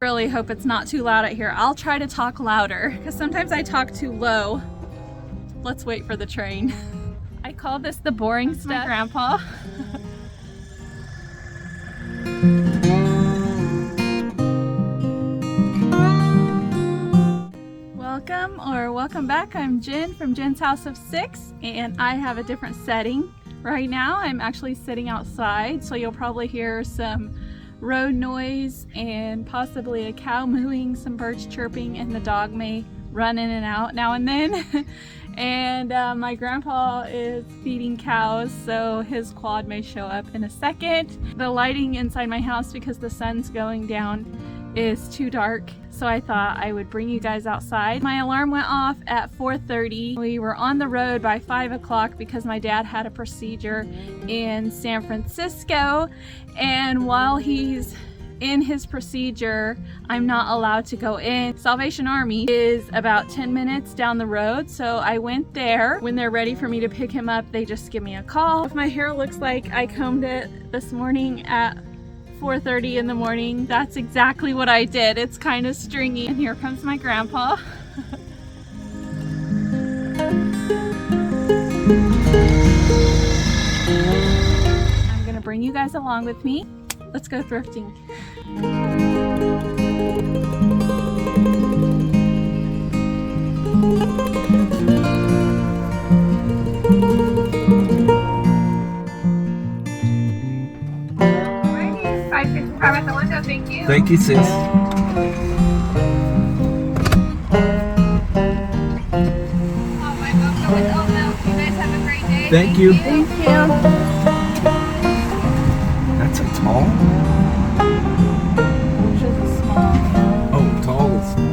Really hope it's not too loud out here. I'll try to talk louder because sometimes I talk too low. Let's wait for the train. I call this the boring stuff. My grandpa. Welcome back. I'm Jen from Jen's House of Six, and I have a different setting. Right now I'm actually sitting outside, so you'll probably hear some road noise and possibly a cow mooing, some birds chirping, and the dog may run in and out now and then. And my grandpa is feeding cows, so his quad may show up in a second. The lighting inside my house, because the sun's going down, is too dark, so I thought I would bring you guys outside. My alarm went off at 4:30. We were on the road by 5 o'clock because my dad had a procedure in San Francisco, and while he's in his procedure, I'm not allowed to go in. Salvation Army is about 10 minutes down the road, so I went there. When they're ready for me to pick him up, they just give me a call. If my hair looks like I combed it this morning at 4:30 in the morning, that's exactly what I did. It's kind of stringy. And here comes my grandpa. I'm gonna bring you guys along with me. Let's go thrifting. At the window, thank you. Thank you, sis. Oh my God, go with oat milk. You guys have a great day. Thank you. Thank you. That's a tall? Which is a small. Oh, tall is small.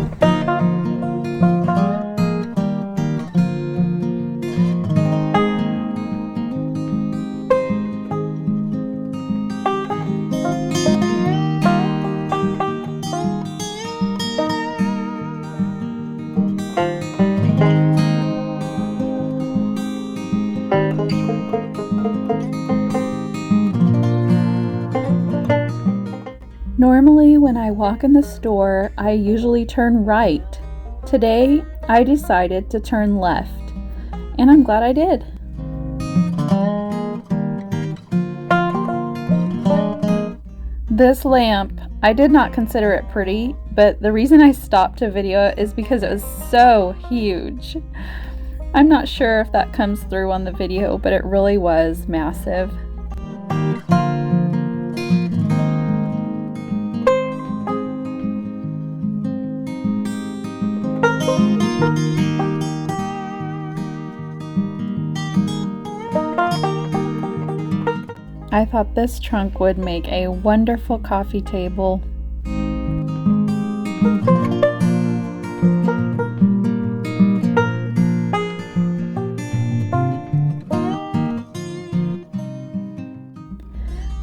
Normally when I walk in the store, I usually turn right. Today, I decided to turn left, and I'm glad I did. This lamp, I did not consider it pretty, but the reason I stopped to video it is because it was so huge. I'm not sure if that comes through on the video, but it really was massive. I thought this trunk would make a wonderful coffee table.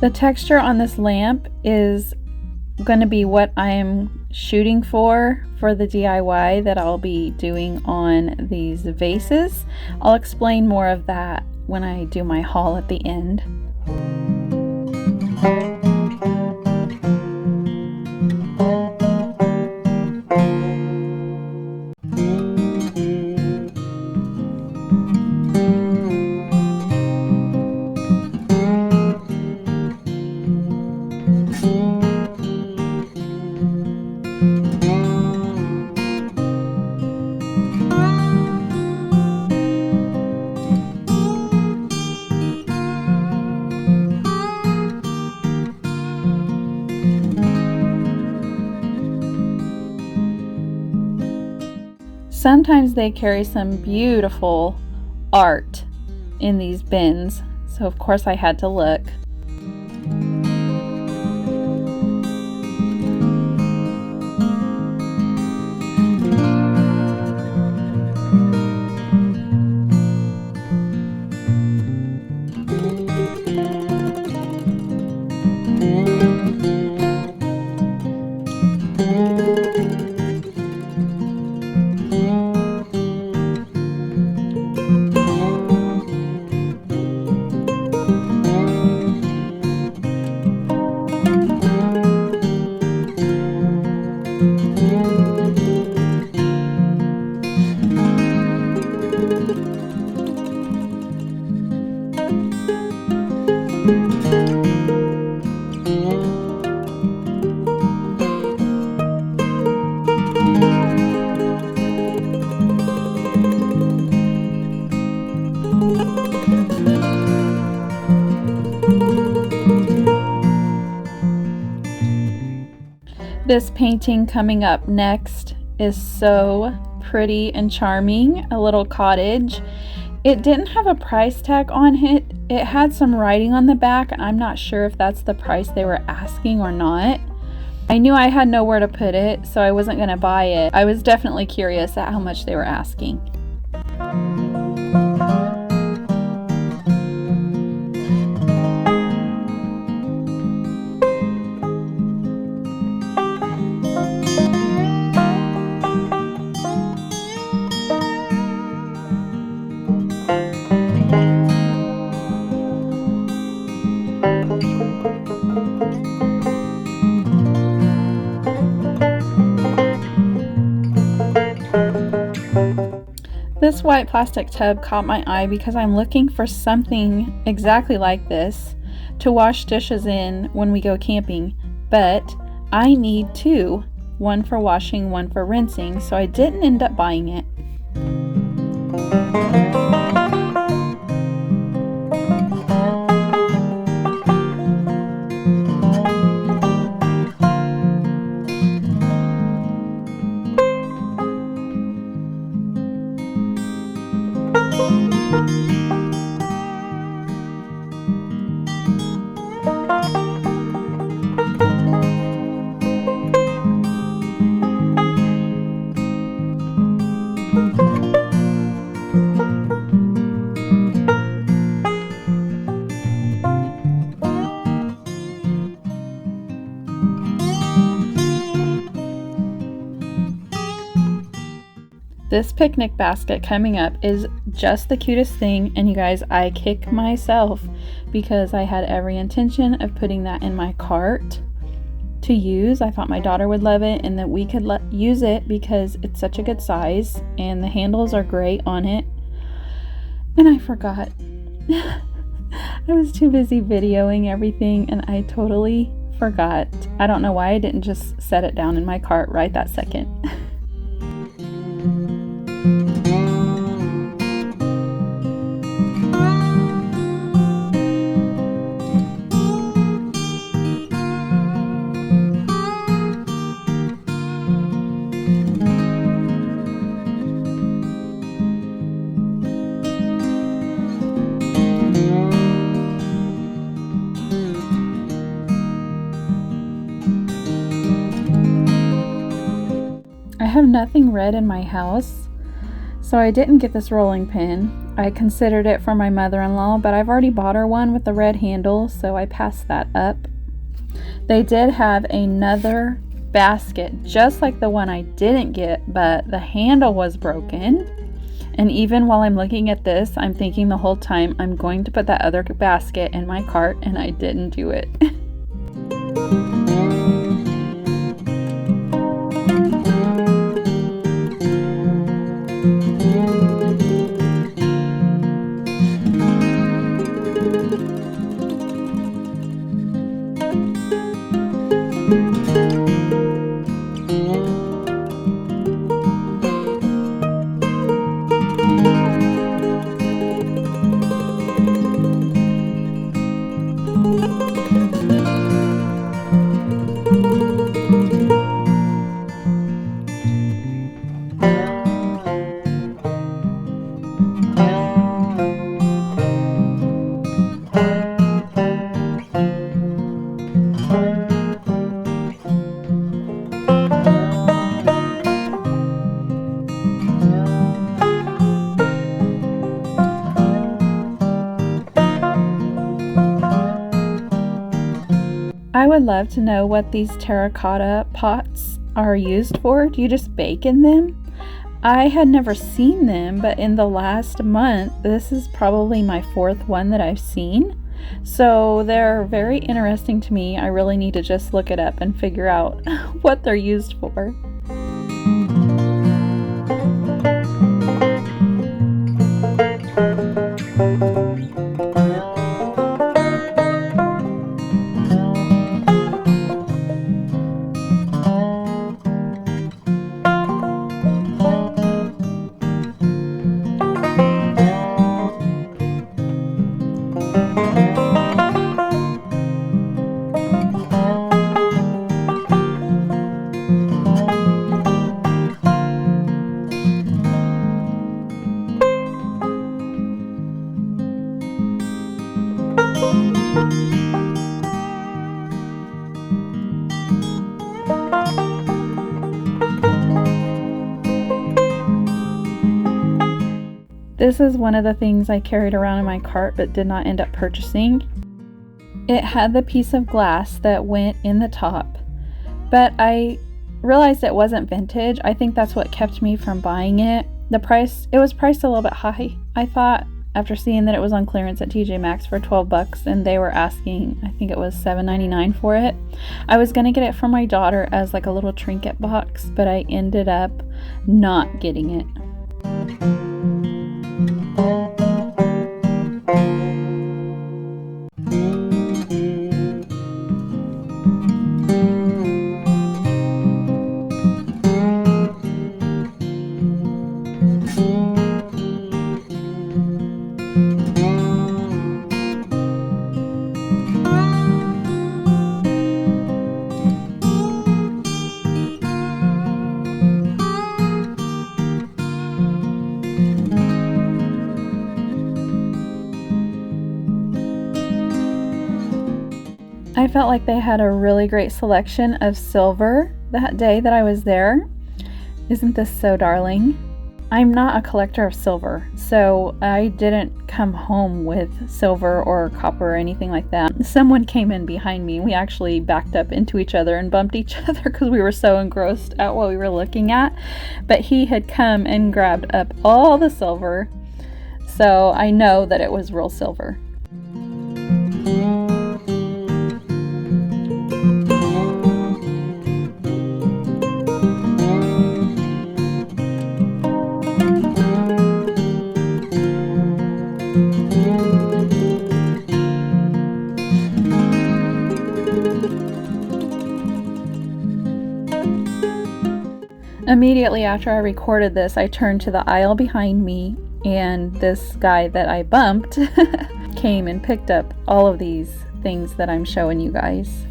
The texture on this lamp is going to be what I am shooting for the DIY that I'll be doing on these vases. I'll explain more of that when I do my haul at the end. Sometimes they carry some beautiful art in these bins, so of course I had to look. This painting coming up next is so pretty and charming, a little cottage. It didn't have a price tag on it. It had some writing on the back, and I'm not sure if that's the price they were asking or not. I knew I had nowhere to put it, so I wasn't going to buy it. I was definitely curious at how much they were asking. This white plastic tub caught my eye because I'm looking for something exactly like this to wash dishes in when we go camping, but I need two, one for washing, one for rinsing, so I didn't end up buying it. This picnic basket coming up is just the cutest thing, and you guys, I kick myself because I had every intention of putting that in my cart to use. I thought my daughter would love it and that we could use it because it's such a good size and the handles are great on it. And I forgot. I was too busy videoing everything and I totally forgot. I don't know why I didn't just set it down in my cart right that second. I have nothing red in my house, so I didn't get this rolling pin. I considered it for my mother-in-law, but I've already bought her one with the red handle, so I passed that up. They did have another basket just like the one I didn't get, but the handle was broken. And even while I'm looking at this, I'm thinking the whole time I'm going to put that other basket in my cart, and I didn't do it. I would love to know what these terracotta pots are used for. Do you just bake in them? I had never seen them, but in the last month, this is probably my fourth one that I've seen. So they're very interesting to me. I really need to just look it up and figure out what they're used for. This is one of the things I carried around in my cart but did not end up purchasing. It had the piece of glass that went in the top, but I realized it wasn't vintage. I think that's what kept me from buying it. It was priced a little bit high. I thought, after seeing that it was on clearance at TJ Maxx for $12 and they were asking, I think it was $7.99 for it, I was gonna get it for my daughter as like a little trinket box, but I ended up not getting it. I felt like they had a really great selection of silver that day that I was there. Isn't this so darling? I'm not a collector of silver, so I didn't come home with silver or copper or anything like that. Someone came in behind me. We actually backed up into each other and bumped each other because we were so engrossed at what we were looking at. But he had come and grabbed up all the silver, so I know that it was real silver. Immediately after I recorded this, I turned to the aisle behind me, and this guy that I bumped came and picked up all of these things that I'm showing you guys.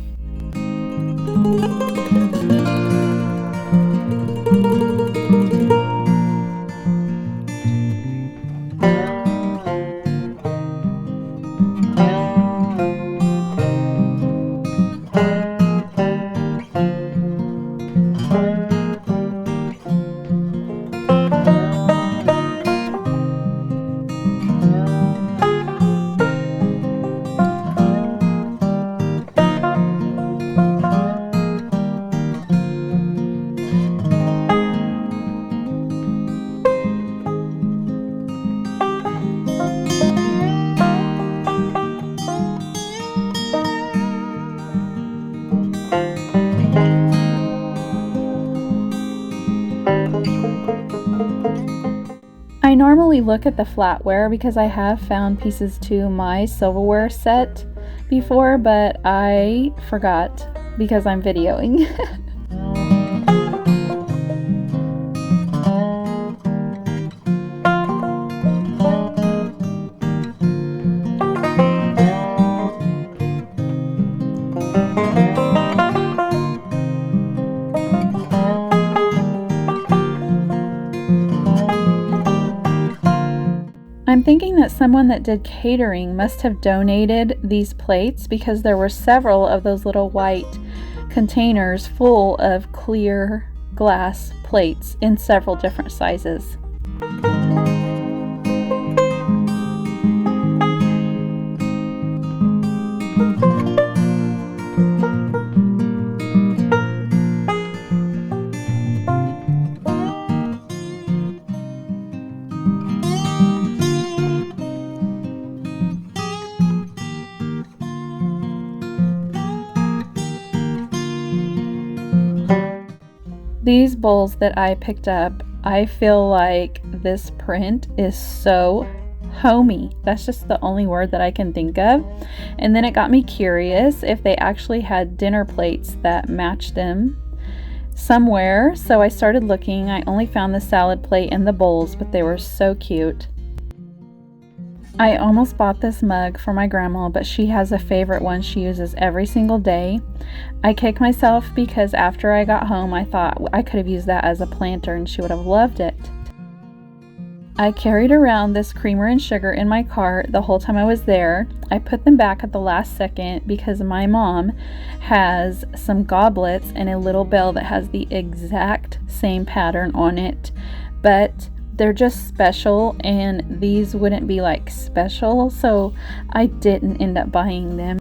I normally look at the flatware because I have found pieces to my silverware set before, but I forgot because I'm videoing. I'm thinking that someone that did catering must have donated these plates because there were several of those little white containers full of clear glass plates in several different sizes. These bowls that I picked up, I feel like this print is so homey. That's just the only word that I can think of. And then it got me curious if they actually had dinner plates that matched them somewhere. So I started looking. I only found the salad plate and the bowls, but they were so cute. I almost bought this mug for my grandma, but she has a favorite one she uses every single day. I kick myself because after I got home, I thought I could have used that as a planter and she would have loved it. I carried around this creamer and sugar in my cart the whole time I was there. I put them back at the last second because my mom has some goblets and a little bell that has the exact same pattern on it, but they're just special, and these wouldn't be like special, so I didn't end up buying them.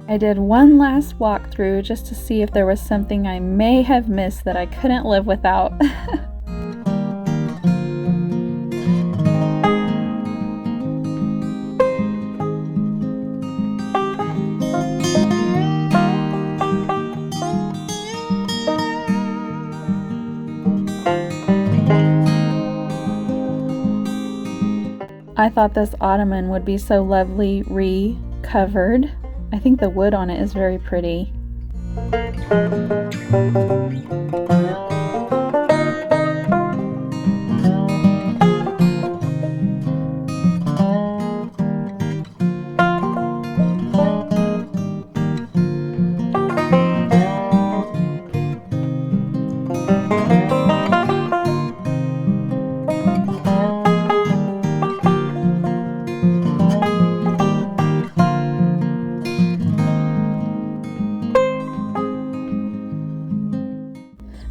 I did one last walkthrough just to see if there was something I may have missed that I couldn't live without. I thought this ottoman would be so lovely re-covered. I think the wood on it is very pretty.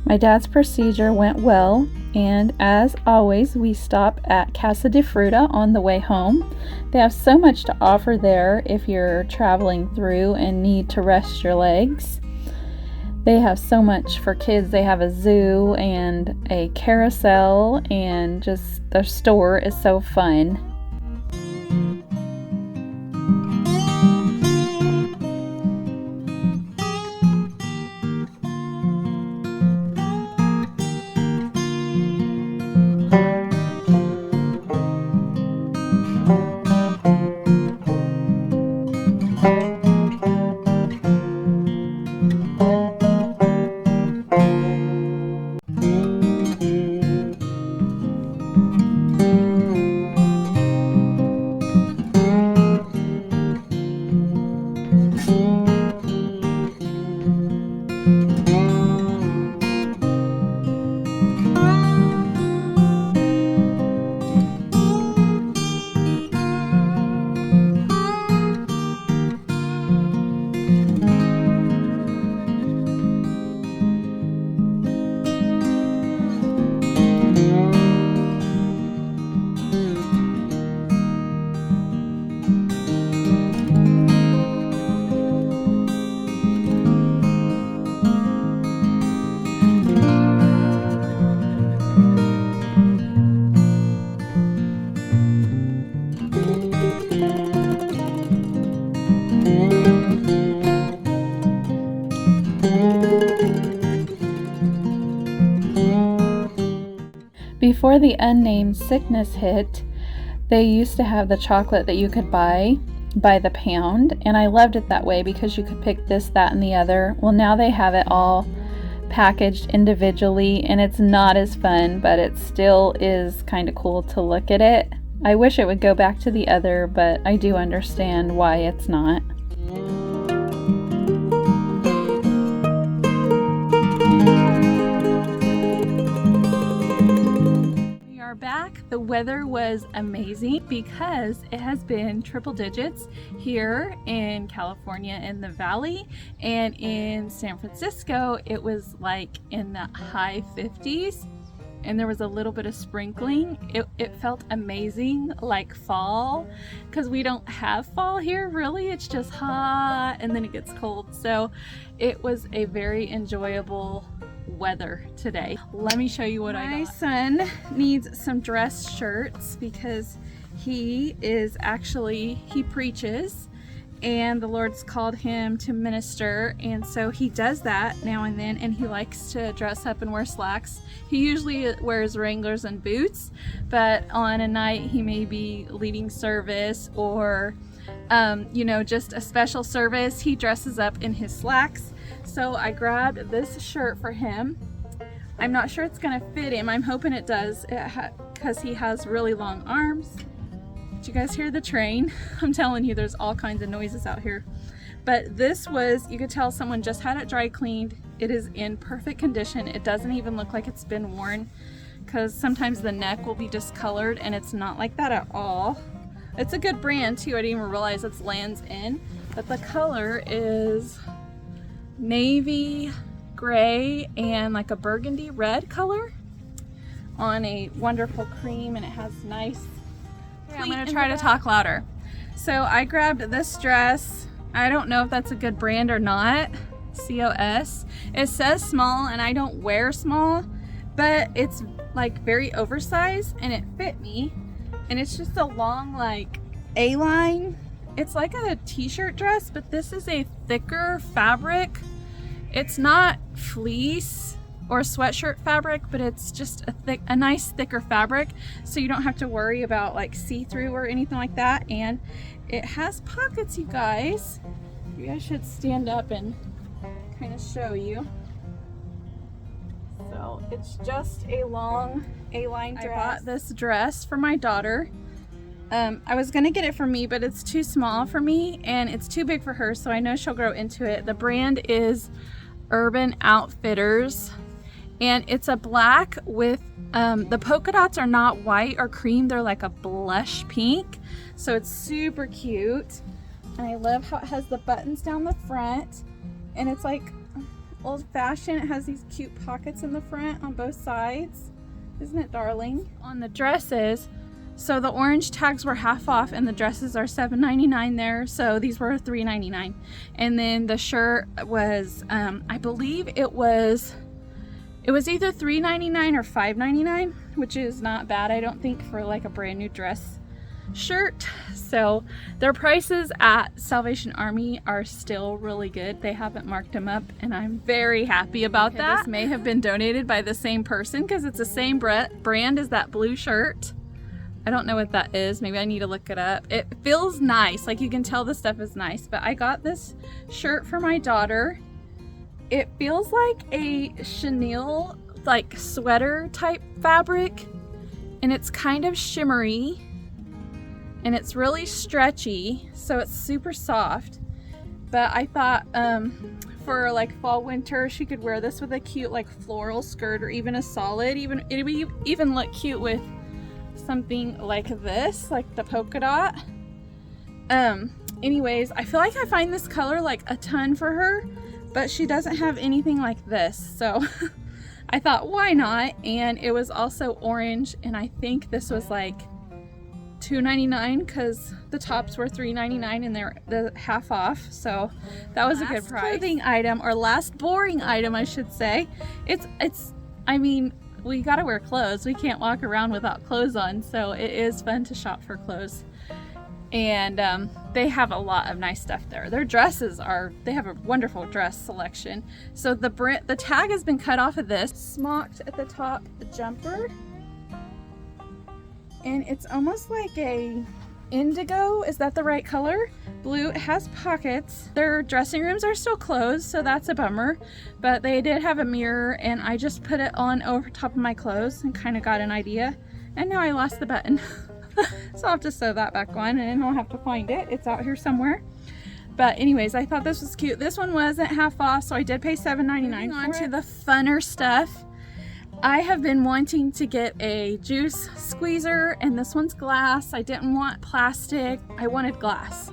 My dad's procedure went well, and as always, we stop at Casa de Fruta on the way home. They have so much to offer there if you're traveling through and need to rest your legs. They have so much for kids. They have a zoo and a carousel, and just their store is so fun. Before the unnamed sickness hit, they used to have the chocolate that you could buy by the pound, and I loved it that way because you could pick this, that, and the other. Well, now they have it all packaged individually, and it's not as fun, but it still is kind of cool to look at it. I wish it would go back to the other, but I do understand why it's not. Back. The weather was amazing because it has been triple digits here in California in the valley, and in San Francisco it was like in the high 50s. and there was a little bit of sprinkling. It felt amazing, like fall, because we don't have fall here really. It's just hot and then it gets cold. So it was a very enjoyable weather today. Let me show you what I got. My son needs some dress shirts because he preaches, and the Lord's called him to minister, and so he does that now and then, and he likes to dress up and wear slacks. He usually wears Wranglers and boots, but on a night he may be leading service or you know, just a special service, he dresses up in his slacks. So I grabbed this shirt for him. I'm not sure it's gonna fit him. I'm hoping it does, because he has really long arms. Did you guys hear the train? I'm telling you, there's all kinds of noises out here. But this was, you could tell someone just had it dry cleaned. It is in perfect condition. It doesn't even look like it's been worn, because sometimes the neck will be discolored, and it's not like that at all. It's a good brand too. I didn't even realize it's Lands' End. But the color is navy gray and like a burgundy red color on a wonderful cream, and it has nice. I'm gonna try to talk louder. So I grabbed this dress. I don't know if that's a good brand or not. COS. It says small, and I don't wear small, but it's like very oversized and it fit me. And it's just a long like A-line. It's like a t-shirt dress, but this is a thicker fabric. It's not fleece or sweatshirt fabric, but it's just a nice thicker fabric, so you don't have to worry about like see-through or anything like that. And it has pockets, you guys. Maybe I should stand up and kind of show you. So it's just a long A-line dress. I bought this dress for my daughter. I was gonna get it for me, but it's too small for me and it's too big for her, so I know she'll grow into it. The brand is Urban Outfitters, and it's a black with the polka dots are not white or cream, they're like a blush pink, so it's super cute. And I love how it has the buttons down the front, and it's like old-fashioned. It has these cute pockets in the front on both sides. Isn't it darling? On the dresses, so the orange tags were half off and the dresses are $7.99 there, so these were $3.99. And then the shirt was I believe it was either $3.99 or $5.99, which is not bad, I don't think, for like a brand new dress shirt. So their prices at Salvation Army are still really good. They haven't marked them up, and I'm very happy about that. This may have been donated by the same person because it's the same brand as that blue shirt. I don't know what that is. Maybe I need to look it up. It feels nice. Like, you can tell the stuff is nice. But I got this shirt for my daughter. It feels like a chenille, like sweater type fabric, and it's kind of shimmery, and it's really stretchy, so it's super soft. But I thought for like fall winter, she could wear this with a cute like floral skirt, or even a solid. It would even look cute with something like this, like the polka dot. Anyways, I feel like I find this color like a ton for her, but she doesn't have anything like this, so I thought, why not? And it was also orange, and I think this was like $2.99 because the tops were $3.99 and they're the half off, so that was a good price. Clothing item, or last boring item I should say. I mean, we gotta wear clothes. We can't walk around without clothes on, so it is fun to shop for clothes. And they have a lot of nice stuff there. Their dresses they have a wonderful dress selection. So the tag has been cut off of this. Smocked at the top, the jumper. And it's almost like a indigo, is that the right color? Blue. It has pockets. Their dressing rooms are still closed, so that's a bummer, but they did have a mirror, and I just put it on over top of my clothes and kind of got an idea. And now I lost the button. So I'll have to sew that back on, and I'll have to find it. It's out here somewhere. But anyways, I thought this was cute. This one wasn't half off, so I did pay $7.99 on to the funner stuff. I have been wanting to get a juice squeezer, and this one's glass. I didn't want plastic, I wanted glass.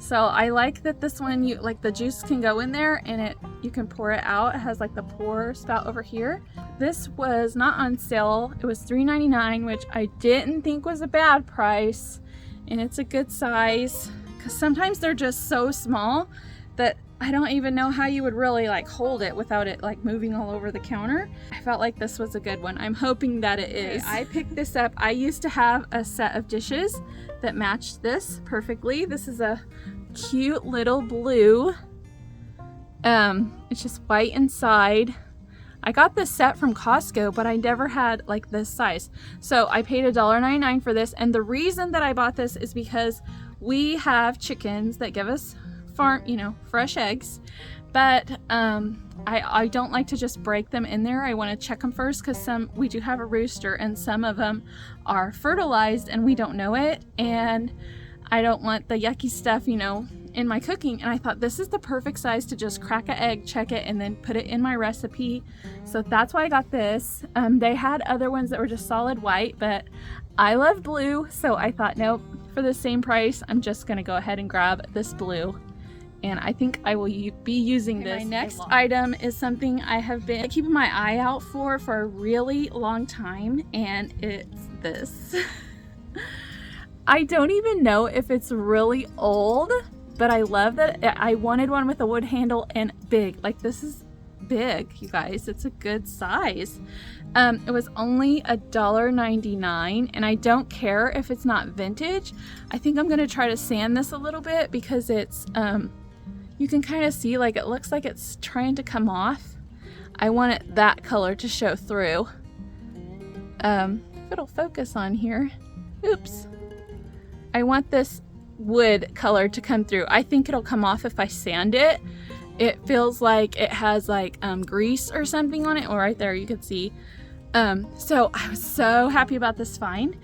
So I like that this one, you like the juice can go in there and you can pour it out. It has like the pour spout over here. This was not on sale. It was $3.99, which I didn't think was a bad price, and it's a good size because sometimes they're just so small that I don't even know how you would really like hold it without it like moving all over the counter. I felt like this was a good one. I'm hoping that it is. Okay, I picked this up. I used to have a set of dishes that matched this perfectly. This is a cute little blue. It's just white inside. I got this set from Costco, but I never had like this size. So I paid $1.99 for this. And the reason that I bought this is because we have chickens that give us fresh eggs, but I don't like to just break them in there. I want to check them first because we do have a rooster and some of them are fertilized and we don't know it, and I don't want the yucky stuff in my cooking. And I thought this is the perfect size to just crack an egg, check it, and then put it in my recipe. So that's why I got this. They had other ones that were just solid white, but I love blue, so I thought, nope, for the same price I'm just gonna go ahead and grab this blue. And I think I will be using this. My next item is something I have been keeping my eye out for a really long time, and it's this. I don't even know if it's really old, but I love that. I wanted one with a wood handle and big. Like, this is big, you guys. It's a good size. It was only $1.99, and I don't care if it's not vintage. I think I'm gonna try to sand this a little bit because it's you can kind of see like it looks like it's trying to come off. I want it that color to show through. If it'll focus on here. Oops. I want this wood color to come through. I think it'll come off if I sand it. It feels like it has like grease or something on it. Or right there you can see. So I was so happy about this find.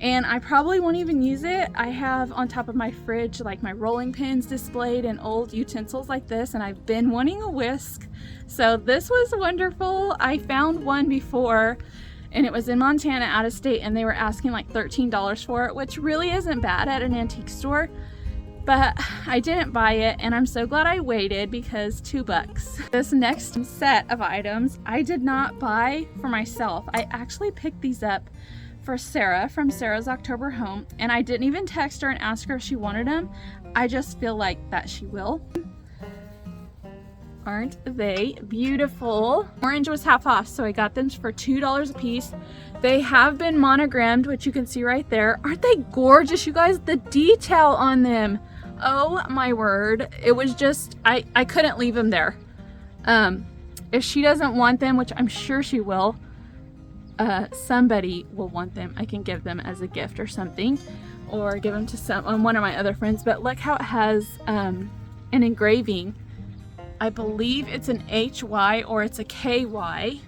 And I probably won't even use it. I have on top of my fridge like my rolling pins displayed and old utensils like this, and I've been wanting a whisk. So this was wonderful. I found one before and it was in Montana, out of state, and they were asking like $13 for it, which really isn't bad at an antique store. But I didn't buy it, and I'm so glad I waited because $2. This next set of items I did not buy for myself. I actually picked these up for Sarah from Sarah's October Home, and I didn't even text her and ask her if she wanted them. I just feel like that she will. Aren't they beautiful? Orange was half off, so I got them for $2 a piece. They have been monogrammed, which you can see right there. Aren't they gorgeous, you guys? The detail on them. Oh my word. It was just, I couldn't leave them there. If she doesn't want them, which I'm sure she will, somebody will want them. I can give them as a gift or something, or give them to one of my other friends. But look how it has an engraving. I believe it's an HY or it's a KY.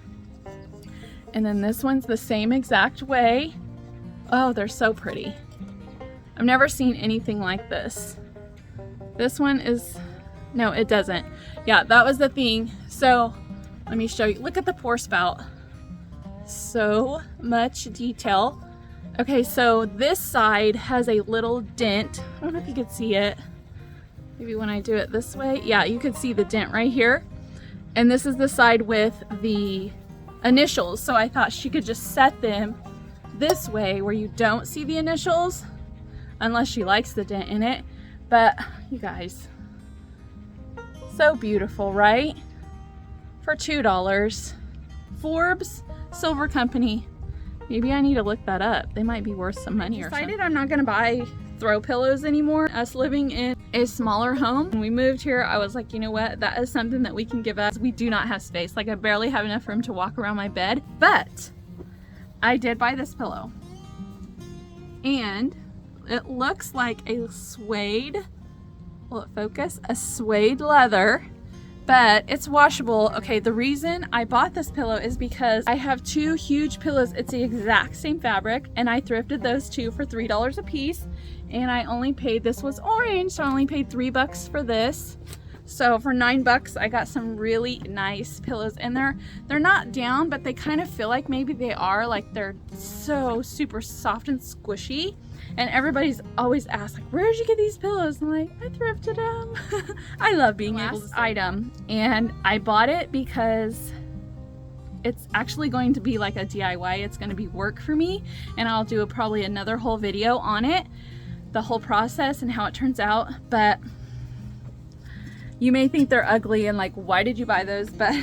And then this one's the same exact way. Oh, they're so pretty. I've never seen anything like this. This one is, no, it doesn't. Yeah, that was the thing. So let me show you. Look at the pour spout. So much detail. Okay, so this side has a little dent. I don't know if you can see it. Maybe when I do it this way. Yeah, you can see the dent right here. And this is the side with the initials. So I thought she could just set them this way where you don't see the initials, unless she likes the dent in it. But you guys, so beautiful, right? For $2. Forbes Silver Company. Maybe I need to look that up. They might be worth some money or something. I decided I'm not gonna buy throw pillows anymore. Us living in a smaller home, when we moved here, I was like, you know what? That is something that we can give us. We do not have space. Like, I barely have enough room to walk around my bed. But I did buy this pillow. And it looks like a suede, will it focus? A suede leather, but it's washable. Okay, the reason I bought this pillow is because I have two huge pillows. It's the exact same fabric, and I thrifted those two for $3 a piece, and I only paid, this was orange, so I only paid $3 for this. So for $9 I got some really nice pillows in there. They're not down, but they kind of feel like maybe they are, like they're so super soft and squishy. And everybody's always asked, like, where did you get these pillows? I'm like, I thrifted them. I love being able to item. And I bought it because it's actually going to be like a DIY. It's going to be work for me. And I'll do probably another whole video on it, the whole process and how it turns out. But you may think they're ugly and like, why did you buy those? But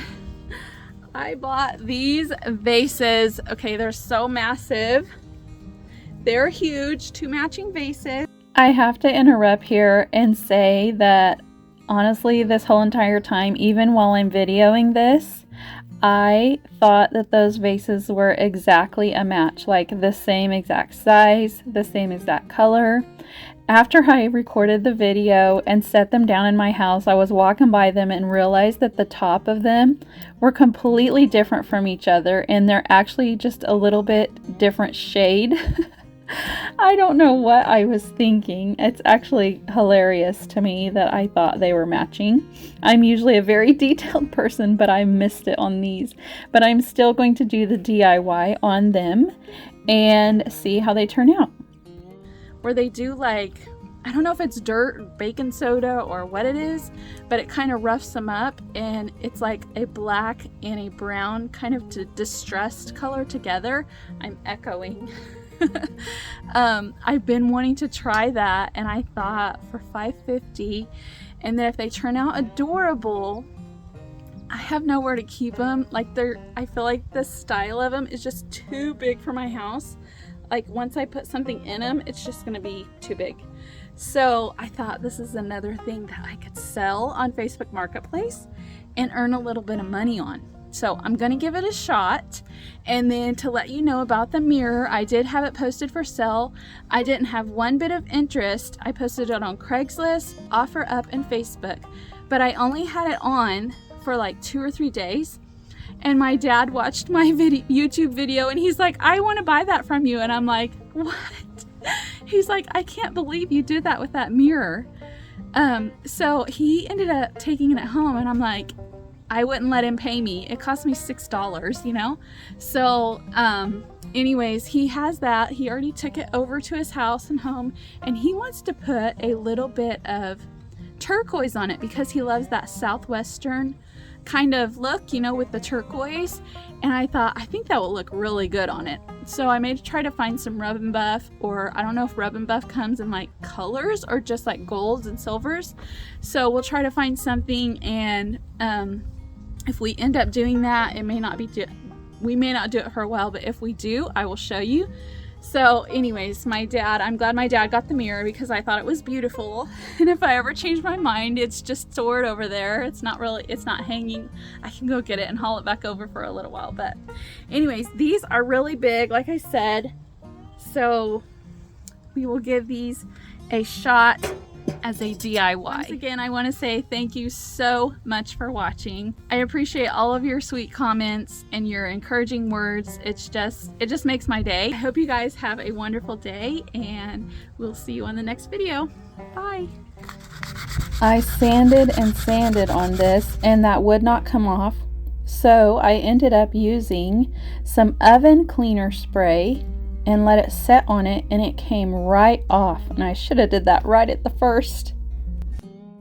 I bought these vases. Okay, they're so massive. They're huge, 2 matching vases. I have to interrupt here and say that honestly, this whole entire time, even while I'm videoing this, I thought that those vases were exactly a match, like the same exact size, the same exact color. After I recorded the video and set them down in my house, I was walking by them and realized that the top of them were completely different from each other, and they're actually just a little bit different shade. I don't know what I was thinking. It's actually hilarious to me that I thought they were matching. I'm usually a very detailed person, but I missed it on these. But I'm still going to do the DIY on them and see how they turn out. Where they do like, I don't know if it's dirt, baking soda, or what it is, but it kind of roughs them up, and it's like a black and a brown kind of distressed color together. I'm echoing. I've been wanting to try that, and I thought for $5.50, and then if they turn out adorable, I have nowhere to keep them. Like I feel like the style of them is just too big for my house. Like once I put something in them, it's just gonna be too big. So I thought this is another thing that I could sell on Facebook Marketplace and earn a little bit of money on. So I'm gonna give it a shot. And then to let you know about the mirror, I did have it posted for sale. I didn't have one bit of interest. I posted it on Craigslist, OfferUp, and Facebook. But I only had it on for like 2 or 3 days. And my dad watched my YouTube video, and he's like, I want to buy that from you. And I'm like, what? He's like, I can't believe you did that with that mirror. So he ended up taking it home, and I'm like, I wouldn't let him pay me. It cost me $6, you know? So, anyways, he has that. He already took it over to his house and home, and he wants to put a little bit of turquoise on it because he loves that Southwestern kind of look, you know, with the turquoise. And I thought, I think that will look really good on it. So I may try to find some Rub and Buff, or I don't know if Rub and Buff comes in like colors or just like golds and silvers. So we'll try to find something, and if we end up doing that, it may not be we may not do it for a while, but if we do, I will show you. So anyways, I'm glad my dad got the mirror because I thought it was beautiful. And if I ever change my mind, it's just stored over there. It's not hanging. I can go get it and haul it back over for a little while. But anyways, these are really big, like I said. So we will give these a shot as a DIY. Once again, I want to say thank you so much for watching. I appreciate all of your sweet comments and your encouraging words. It just makes my day. I hope you guys have a wonderful day, and we'll see you on the next video. Bye. I sanded and sanded on this, and that would not come off. So I ended up using some oven cleaner spray and let it set on it, and it came right off. And I should have did that right at the first.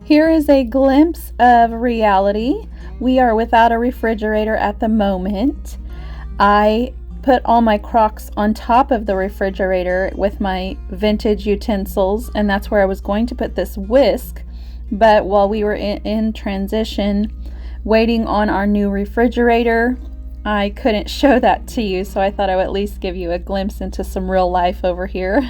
Here is a glimpse of reality. We are without a refrigerator at the moment. I put all my Crocs on top of the refrigerator with my vintage utensils, and that's where I was going to put this whisk. But while we were in transition, waiting on our new refrigerator, I couldn't show that to you, so I thought I would at least give you a glimpse into some real life over here.